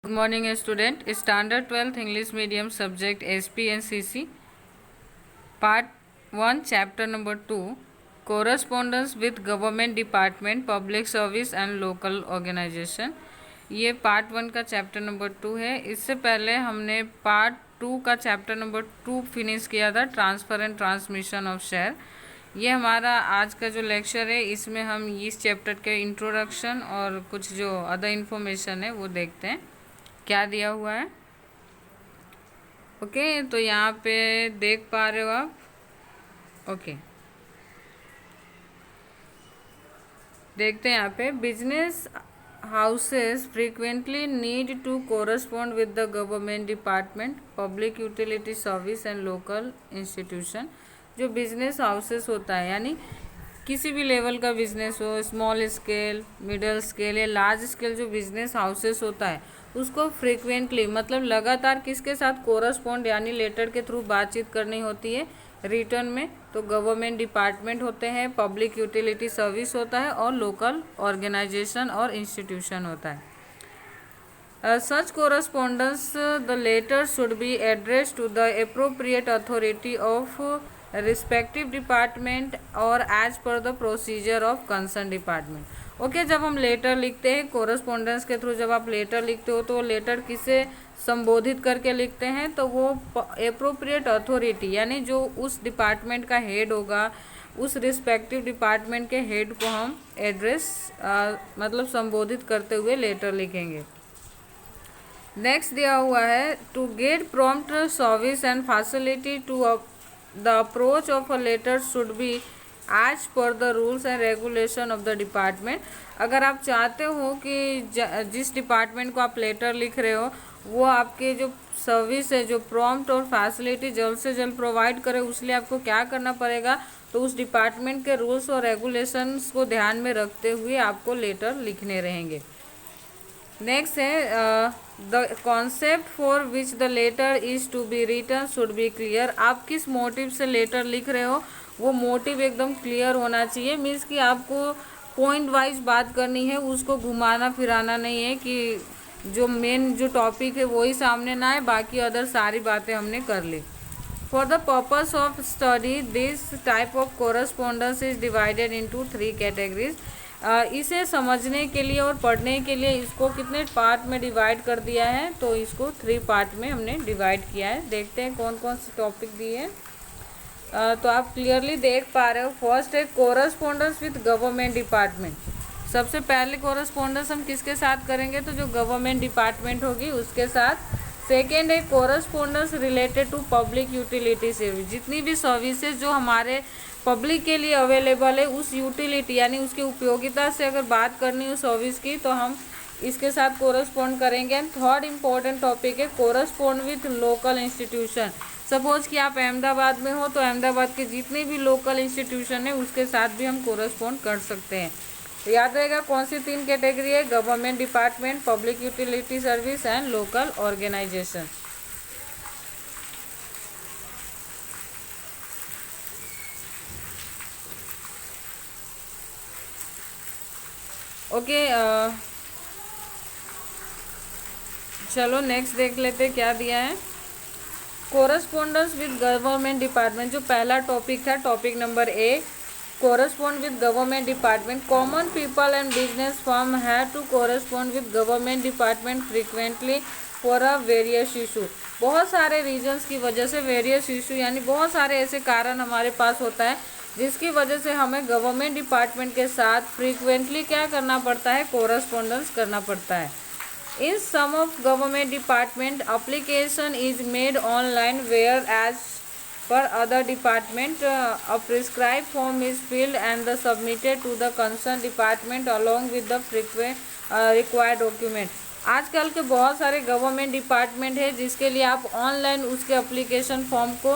Good morning, student. Standard 12th English Medium subject SP and CC. Part 1, Chapter number 2, Correspondence with Government Department, Public Service and Local Organization. ये part 1 का chapter number 2 है. इससे पहले हमने part 2 का chapter number 2 finish किया था, transfer and transmission of share. ये हमारा आज का जो लेक्चर है, इसमें हम इस चैप्टर के इंट्रोडक्शन और कुछ जो अदर इन्फॉर्मेशन है वो देखते हैं क्या दिया हुआ है. ओके, तो यहाँ पे देख पा रहे हो आप. ओके, देखते हैं यहाँ पे. Business houses frequently need to correspond with the government department, public utility service and local institution. जो बिजनेस हाउसेस होता है, यानी किसी भी लेवल का बिजनेस हो, स्मॉल स्केल, मिडिल स्केल या लार्ज स्केल, जो बिजनेस हाउसेस होता है उसको फ्रीक्वेंटली मतलब लगातार किसके साथ कोरस्पॉन्ड यानी लेटर के थ्रू बातचीत करनी होती है रिटर्न में. तो गवर्नमेंट डिपार्टमेंट होते हैं, पब्लिक यूटिलिटी सर्विस होता है और लोकल ऑर्गेनाइजेशन और इंस्टीट्यूशन होता है. Such correspondence, the letter should be addressed to the appropriate authority of respective department or as per the procedure of concerned department. Okay, जब हम लेटर लिखते हैं कोरस्पोंडेंस के थ्रू, जब आप लेटर लिखते हो तो लेटर किसे संबोधित करके लिखते हैं, तो वो एप्रोप्रिएट अथॉरिटी यानी जो उस डिपार्टमेंट का हेड होगा, उस रिस्पेक्टिव डिपार्टमेंट के हेड को हम एड्रेस मतलब संबोधित करते हुए लेटर लिखेंगे. नेक्स्ट दिया हुआ है, to get prompt service and facility to the approach of a letter should be as per the rules and regulation of the department. अगर आप चाहते हो कि जिस डिपार्टमेंट को आप लेटर लिख रहे हो वो आपके जो सर्विस है, जो प्रॉम्प्ट और फैसिलिटी जल्द से जल्द प्रोवाइड करे, उसलिए आपको क्या करना पड़ेगा, तो उस डिपार्टमेंट के रूल्स और रेगुलेशंस को ध्यान में रखते हुए आपको लेटर लिखने रहेंगे. नेक्स्ट है, the concept for which the letter is to be written should be clear. आप किस मोटिव से लेटर लिख रहे हो वो मोटिव एकदम क्लियर होना चाहिए. मीन्स कि आपको पॉइंट वाइज बात करनी है, उसको घुमाना फिराना नहीं है कि जो मेन जो टॉपिक है वही सामने ना आए, बाकी अदर सारी बातें हमने कर ली. For the purpose of study this type of correspondence is divided into 3 categories. इसे समझने के लिए और पढ़ने के लिए इसको कितने पार्ट में डिवाइड कर दिया है, तो इसको 3 पार्ट में हमने डिवाइड किया है. देखते हैं कौन कौन से टॉपिक दिए हैं. तो आप क्लियरली देख पा रहे हो. फर्स्ट है कोरस्पॉन्डेंस विद गवर्नमेंट डिपार्टमेंट. सबसे पहले कोरस्पॉन्डेंस हम किसके साथ करेंगे, तो जो गवर्नमेंट डिपार्टमेंट होगी उसके साथ. सेकेंड है correspondence related to public utility service. जितनी भी सर्विसेज जो हमारे पब्लिक के लिए अवेलेबल है, उस यूटिलिटी यानी उसकी उपयोगिता से अगर बात करनी हो सर्विस की, तो हम इसके साथ कोरस्पॉन्ड करेंगे. एंड थर्ड इम्पोर्टेंट टॉपिक है correspond with local institution. Suppose कि आप अहमदाबाद में हो तो अहमदाबाद के जितने भी लोकल इंस्टीट्यूशन है उसके साथ भी हम कोरस्पॉन्ड कर सकते हैं. तो याद रहेगा कौन सी 3 कैटेगरी है, government department, public utility service and local organisation. Okay, चलो नेक्स्ट देख लेते क्या दिया है. Correspondence with government department. जो पहला टॉपिक था, topic number 1, correspond with government department. Common people and business firm have to correspond with government department frequently for a various issue. बहुत सारे रीजन्स की वजह से, वेरियस इशू यानी बहुत सारे ऐसे कारण हमारे पास होता है जिसकी वजह से हमें गवर्नमेंट डिपार्टमेंट के साथ फ्रीक्वेंटली क्या करना पड़ता है, कोरस्पॉन्डेंस करना पड़ता है. In some of government department, application is made online, whereas per other department, a prescribed form is filled and submitted to the concerned department along with the required document. आजकल के बहुत सारे गवर्नमेंट डिपार्टमेंट है जिसके लिए आप online उसके application form को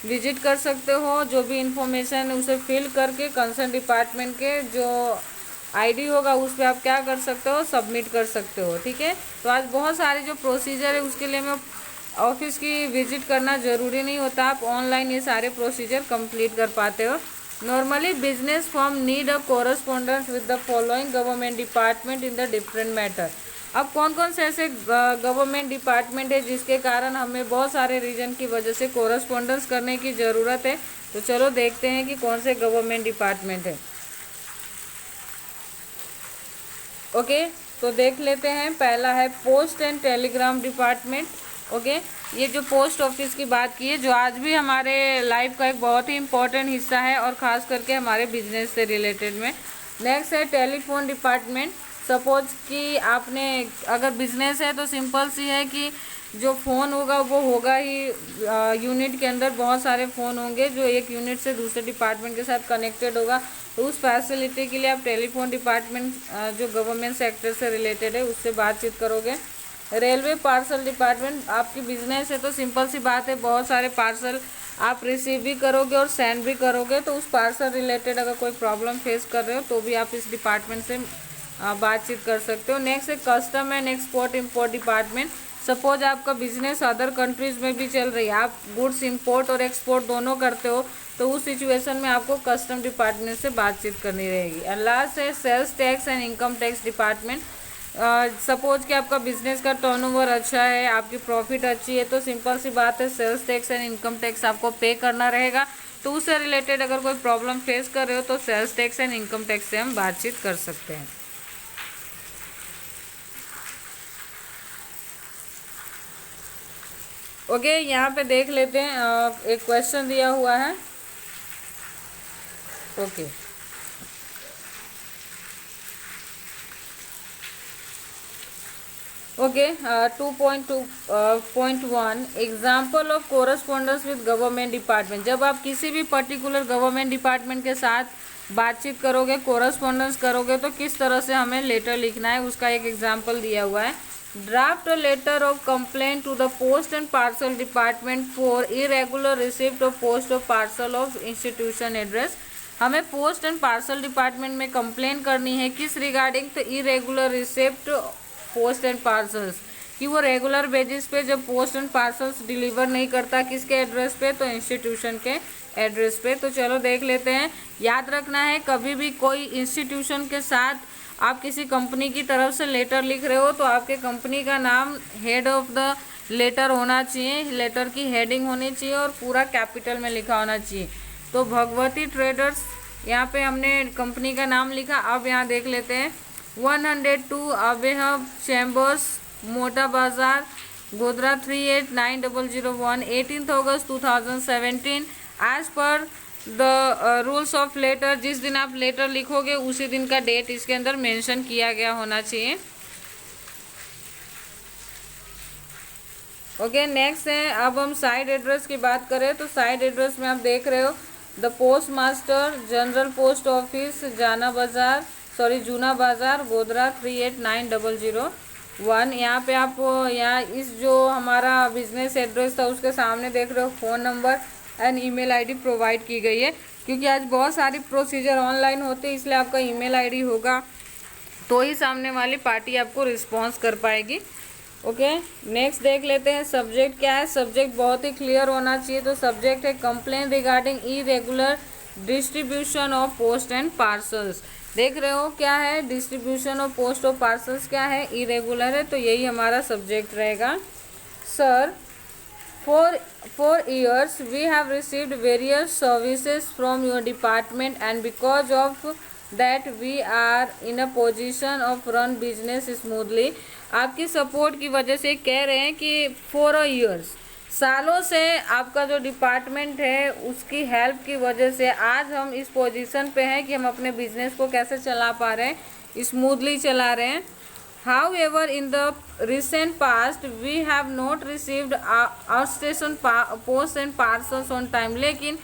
विजिट कर सकते हो. जो भी इंफॉर्मेशन है उसे फिल करके कंसर्न डिपार्टमेंट के जो आईडी होगा उस पर आप क्या कर सकते हो, सबमिट कर सकते हो. ठीक है, तो आज बहुत सारे जो प्रोसीजर है उसके लिए मैं ऑफिस की विजिट करना ज़रूरी नहीं होता, आप ऑनलाइन ये सारे प्रोसीजर कंप्लीट कर पाते हो. Normally business firm need a correspondence with the following government department in the different matter. अब कौन कौन से ऐसे गवर्नमेंट डिपार्टमेंट है जिसके कारण हमें बहुत सारे रीजन की वजह से कोरस्पॉन्डेंस करने की ज़रूरत है, तो चलो देखते हैं कि कौन से गवर्नमेंट डिपार्टमेंट है। ओके, तो देख लेते हैं। पहला है post and Telegram department. Okay, ये जो पोस्ट ऑफिस की बात की है, जो आज भी हमारे लाइफ का एक बहुत ही इम्पोर्टेंट हिस्सा है और ख़ास करके हमारे बिजनेस से रिलेटेड में। नेक्स्ट है टेलीफोन डिपार्टमेंट। सपोज कि आपने अगर बिजनेस है तो सिंपल सी है कि जो फ़ोन होगा वो होगा ही, यूनिट के अंदर बहुत सारे फ़ोन होंगे जो एक यूनिट से दूसरे डिपार्टमेंट के साथ कनेक्टेड होगा। तो उस फैसिलिटी के लिए आप टेलीफोन डिपार्टमेंट जो गवर्नमेंट सेक्टर से रिलेटेड है उससे बातचीत करोगे। रेलवे पार्सल डिपार्टमेंट, आपकी बिजनेस है तो सिंपल सी बात है, बहुत सारे पार्सल आप रिसीव भी करोगे और सेंड भी करोगे, तो उस पार्सल रिलेटेड अगर कोई प्रॉब्लम फेस कर रहे हो तो भी आप इस डिपार्टमेंट से बातचीत कर सकते हो। नेक्स्ट है custom and export import department. Suppose आपका बिजनेस अदर कंट्रीज में भी चल रही है, आप गुड्स इंपोर्ट और एक्सपोर्ट दोनों करते हो, तो उस सिचुएशन में आपको कस्टम डिपार्टमेंट से बातचीत करनी रहेगी। एंड लास्ट है sales tax and income tax department. Suppose कि आपका बिजनेस का टर्नओवर अच्छा है, आपकी प्रॉफिट अच्छी है, तो सिंपल सी बात है sales tax and income tax आपको पे करना रहेगा। तो उससे रिलेटेड अगर कोई प्रॉब्लम फेस कर रहे हो तो sales tax and income tax से हम बातचीत कर सकते हैं। ओके, यहाँ पे देख लेते हैं, एक क्वेश्चन दिया हुआ है। Okay, okay, 2.2.1 example of correspondence with government department. जब आप किसी भी पर्टिकुलर गवर्नमेंट डिपार्टमेंट के साथ बातचीत करोगे, कोरस्पॉन्डेंस करोगे, तो किस तरह से हमें लेटर लिखना है उसका एक एग्जाम्पल दिया हुआ है। Draft a letter of complaint to the post and parcel department for irregular receipt of post और पार्सल ऑफ इंस्टीट्यूशन एड्रेस। हमें पोस्ट एंड पार्सल डिपार्टमेंट में कंप्लेन करनी है किस रिगार्डिंग, तो irregular receipt post and parcels, कि वो regular basis पे जब पोस्ट एंड पार्सल्स डिलीवर नहीं करता, किसके एड्रेस पे, तो इंस्टीट्यूशन के एड्रेस पे। तो चलो देख लेते हैं। याद रखना है, कभी भी कोई इंस्टीट्यूशन के साथ आप किसी कंपनी की तरफ से लेटर लिख रहे हो तो आपके कंपनी का नाम हेड ऑफ द लेटर होना चाहिए, लेटर की हेडिंग होनी चाहिए और पूरा कैपिटल में लिखा होना चाहिए। तो भगवती ट्रेडर्स, यहाँ पे हमने कंपनी का नाम लिखा। अब यहाँ देख लेते हैं 102 अबेहब चैम्बर्स, मोटा बाजार, गोधरा 389001, 18 अगस्त 2017। As per the rules of letter, जिस दिन आप लेटर लिखोगे उसी दिन का डेट इसके अंदर मेंशन किया गया होना चाहिए। ओके, नेक्स्ट है, अब हम साइड एड्रेस की बात करें तो साइड एड्रेस में आप देख रहे हो the post master, general post office, Juna Bazaar, Godhra 389001। यहाँ पे आप यहाँ इस जो हमारा बिजनेस एड्रेस था उसके सामने देख रहे हो phone number and email ID provide की गई है। क्योंकि आज बहुत सारी प्रोसीजर ऑनलाइन होते हैं, इसलिए आपका ईमेल आईडी होगा तो ही सामने वाली पार्टी आपको रिस्पॉन्स कर पाएगी। ओके, नेक्स्ट देख लेते हैं सब्जेक्ट क्या है। सब्जेक्ट बहुत ही क्लियर होना चाहिए, तो सब्जेक्ट है complain regarding irregular distribution of post and parcels. देख रहे हो क्या है, डिस्ट्रीब्यूशन ऑफ पोस्ट और पार्सल्स क्या है, इरेगुलर है, तो यही हमारा सब्जेक्ट रहेगा। Sir, for years we have received various services from your department and because of that we are in a position of run business smoothly। आपकी सपोर्ट की वजह से कह रहे हैं कि for a years, सालों से आपका जो डिपार्टमेंट है उसकी हेल्प की वजह से आज हम इस पोजीशन पे हैं कि हम अपने बिजनेस को कैसे चला पा रहे हैं, स्मूथली चला रहे हैं। However, in the recent past, we have not received outstation post and parcels on time। लेकिन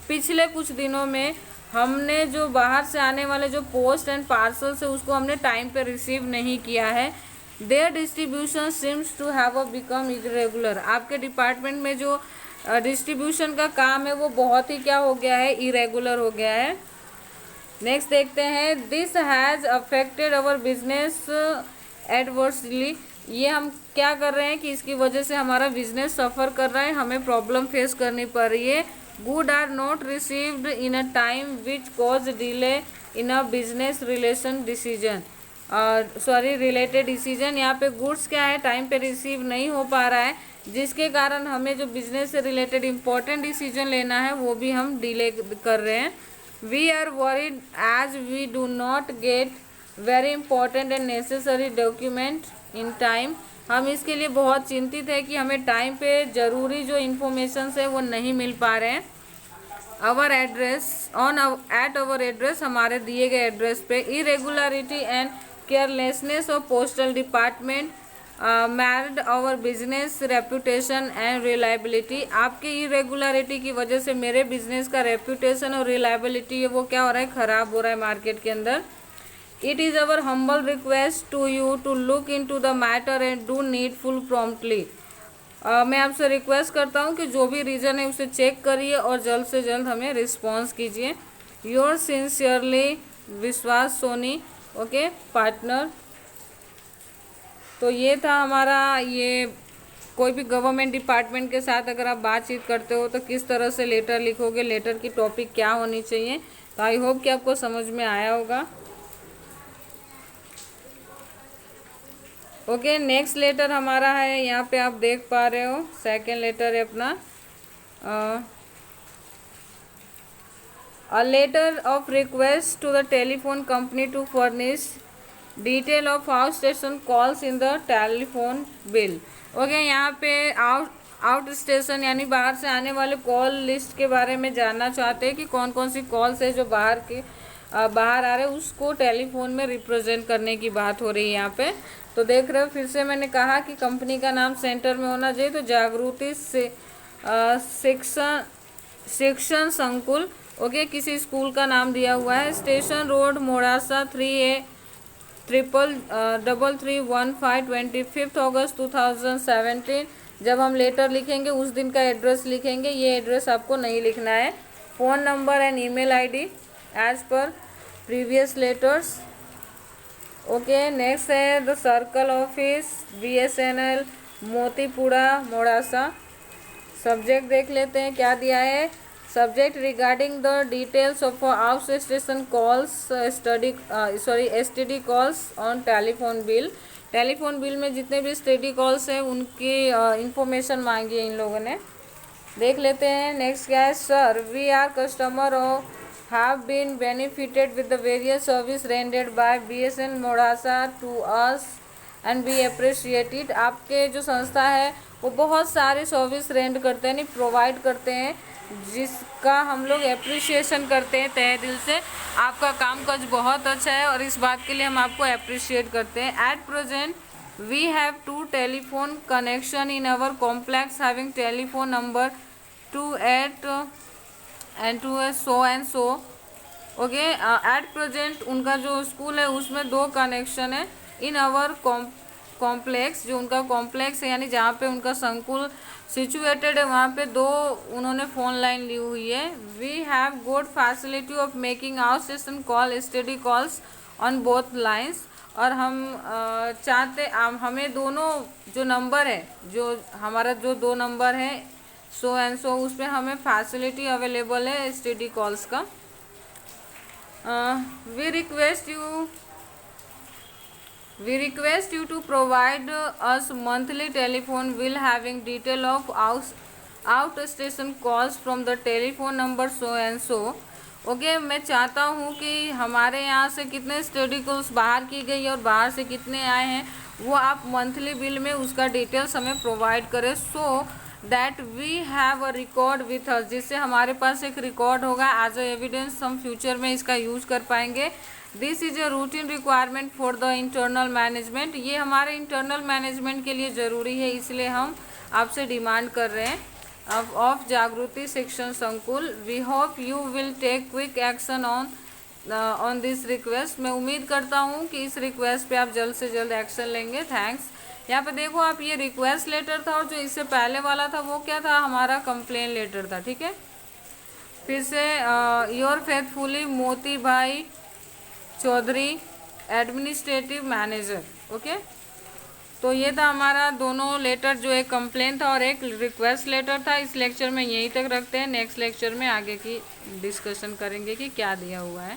पिछले कुछ दिनों में हमने जो बाहर से आने वाले जो पोस्ट एंड पार्सल्स है उसको हमने टाइम पे रिसीव नहीं किया है। Their distribution seems to have become irregular। आपके डिपार्टमेंट में जो डिस्ट्रीब्यूशन का काम है वो बहुत ही क्या हो गया है, इरेगुलर हो गया है। नेक्स्ट देखते हैं, this has affected our business adversely. ये हम क्या कर रहे हैं कि इसकी वजह से हमारा बिजनेस सफ़र कर रहा है, हमें प्रॉब्लम फेस करनी पड़ रही है। Good are not received in a time which cause delay in a business relation decision. Sorry related decision. यहाँ पे गुड्स क्या है, टाइम पे रिसीव नहीं हो पा रहा है, जिसके कारण हमें जो बिजनेस से रिलेटेड इम्पोर्टेंट डिसीजन लेना है वो भी हम डिले कर रहे हैं। We are worried as we do not get very important and necessary document in time. हम इसके लिए बहुत चिंतित है कि हमें टाइम पे ज़रूरी जो इन्फॉर्मेशन है वो नहीं मिल पा रहे हैं। Our address at our address, हमारे दिए गए एड्रेस पे irregularity and carelessness of postal department married our business reputation and reliability. आपके इरेगुलरिटी की वजह से मेरे बिजनेस का रेपुटेशन और रिलायबिलिटी वो क्या हो रहा है, ख़राब हो रहा है मार्केट के अंदर। It is our humble request to you to look in to the matter and do needful promptly. मैं आपसे रिक्वेस्ट करता हूँ कि जो भी रीज़न है उसे चेक करिए और जल्द से जल्द हमें रिस्पॉन्स कीजिए। योर सिंसियरली विश्वास सोनी, ओके पार्टनर। तो ये था हमारा, ये कोई भी गवर्नमेंट डिपार्टमेंट के साथ अगर आप बातचीत करते हो तो किस तरह से लेटर लिखोगे, लेटर की टॉपिक क्या होनी चाहिए। तो आई होप कि आपको समझ में आया होगा। ओके, नेक्स्ट लेटर हमारा है, यहाँ पे आप देख पा रहे हो सेकेंड लेटर है अपना। A letter of request to the telephone company to furnish detail of out station calls in the telephone bill. Okay, यहाँ पे आउट स्टेशन यानी बाहर से आने वाले कॉल लिस्ट के बारे में जानना चाहते हैं कि कौन कौन सी कॉल्स है जो बाहर आ रहे हैं, उसको टेलीफोन में रिप्रेजेंट करने की बात हो रही है यहाँ पे। तो देख रहे हो, फिर से मैंने कहा कि कंपनी का नाम सेंटर में होना चाहिए, तो जागृति से शिक्षण संकुल, ओके, किसी स्कूल का नाम दिया हुआ है। स्टेशन रोड मोड़ासा 3A3315 25 अगस्त 2017। जब हम लेटर लिखेंगे उस दिन का एड्रेस लिखेंगे, ये एड्रेस आपको नहीं लिखना है। Phone number and email ID as per previous letters. Okay, next है the circle office BSNL Motipura Modasa. Subject देख लेते हैं क्या दिया है। Subject regarding the details of out station calls STD calls on telephone bill. Telephone bill में जितने भी STD कॉल्स हैं उनकी इंफॉर्मेशन मांगी है इन लोगों ने। देख लेते हैं नेक्स्ट क्या है। Sir, we are customer of have been benefited with the various service rendered by BSN Modasa to us and we appreciate it। आपके जो संस्था है वो बहुत सारे सर्विस रेंड करते हैं, नहीं प्रोवाइड करते हैं, जिसका हम लोग एप्रिशिएशन करते हैं तहे दिल से। आपका काम काज बहुत अच्छा है और इस बात के लिए हम आपको अप्रिशिएट करते हैं। At present we have 2 telephone connection in our complex having telephone number 28 and to so and so। Okay, at present उनका जो स्कूल है उसमें 2 कनेक्शन है। इन आवर कॉम्प्लेक्स, जो उनका कॉम्प्लेक्स है यानी जहाँ पे उनका संकुल सिचुएटेड है वहाँ पे 2 उन्होंने फ़ोन लाइन ली हुई है। We have good facility of making out station call STD calls on both lines. और हम चाहते हमें दोनों जो नंबर है, जो हमारा जो 2 नंबर है सो एंड सो, उसमें हमें फैसिलिटी अवेलेबल है STD कॉल्स का। We request you to provide us monthly telephone bill having detail of out station calls from the telephone number so and so. Okay, मैं चाहता हूँ कि हमारे यहाँ से कितने STD कॉल्स बाहर की गई और बाहर से कितने आए हैं वो आप मंथली बिल में उसका डिटेल्स हमें प्रोवाइड करें, so that we have a record with us, जिससे हमारे पास एक रिकॉर्ड होगा एज अ एविडेंस, हम फ्यूचर में इसका यूज कर पाएंगे। This is a routine requirement for the internal management. ये हमारे इंटरनल मैनेजमेंट के लिए ज़रूरी है, इसलिए हम आपसे डिमांड कर रहे हैं of Jagriti Shikshan Sankul. We hope you will take quick action on this request. मैं उम्मीद करता हूँ कि इस रिक्वेस्ट पे आप जल्द से जल्द एक्शन लेंगे। थैंक्स। यहाँ पे देखो आप, ये रिक्वेस्ट लेटर था और जो इससे पहले वाला था वो क्या था, हमारा कंप्लेन लेटर था। ठीक है, फिर से योर फेथफुली मोती भाई चौधरी एडमिनिस्ट्रेटिव मैनेजर। ओके, तो ये था हमारा दोनों लेटर, जो एक कंप्लेन था और एक रिक्वेस्ट लेटर था। इस लेक्चर में यहीं तक रखते हैं, नेक्स्ट लेक्चर में आगे की डिस्कशन करेंगे कि क्या दिया हुआ है।